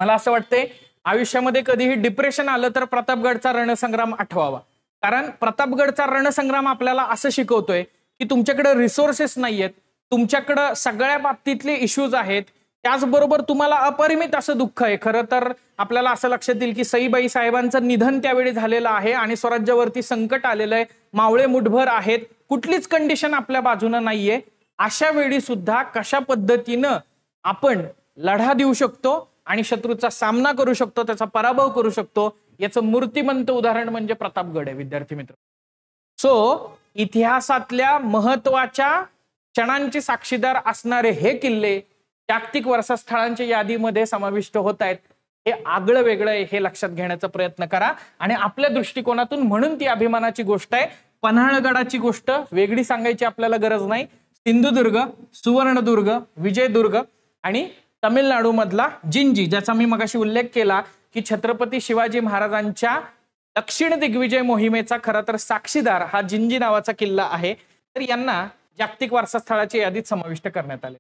मला असं वाटतंय आयुष्यामध्ये कधीही डिप्रेशन आलं तर प्रतापगडचा रणसंग्राम आठवावा. कारण प्रतापगडचा रणसंग्राम आपल्याला असं शिकवतोय की तुमच्याकडे रिसोर्सेस नाहीयेत, तुमच्याकडे सगळ्या बाबतीतले इश्यूज आहेत, त्याचबरोबर तुम्हाला अपरिमित असं दुःख आहे. खरं तर आपल्याला असं लक्षात येईल की सईबाई साहेबांचं निधन त्यावेळी झालेलं आहे आणि स्वराज्यावरती संकट आलेलं आहे, मावळे मुठभर आहेत, कुठलीच कंडिशन आपल्या बाजूने नाहीये. अशा वेळी सुद्धा कशा पद्धतीनं आपण लढा देऊ शकतो आणि शत्रूचा सामना करू शकतो, त्याचा पराभव करू शकतो, याचं मूर्तिमंत उदाहरण म्हणजे प्रतापगड आहे विद्यार्थी मित्र. सो इतिहासातल्या महत्वाच्या क्षणांचे साक्षीदार असणारे हे किल्ले जागतिक वारसास्थळांच्या यादीमध्ये समाविष्ट होत आहेत. हे आगळं वेगळं आहे हे लक्षात घेण्याचा प्रयत्न करा आणि आपल्या दृष्टिकोनातून म्हणून ती अभिमानाची गोष्ट आहे. पन्हाळगडाची गोष्ट वेगळी सांगायची आपल्याला गरज नाही. सिंधुदुर्ग, सुवर्णदुर्ग, विजयदुर्ग आणि तामिळनाडू मधला जिंजी, ज्याचा मी मगाशी उल्लेख केला की छत्रपती शिवाजी महाराजांच्या दक्षिण दिग्विजय मोहिमेचा खरं तर साक्षीदार हा जिंजी नावाचा किल्ला आहे. तर यांना जागतिक वारसा स्थळाच्या यादीत समाविष्ट करण्यात आले.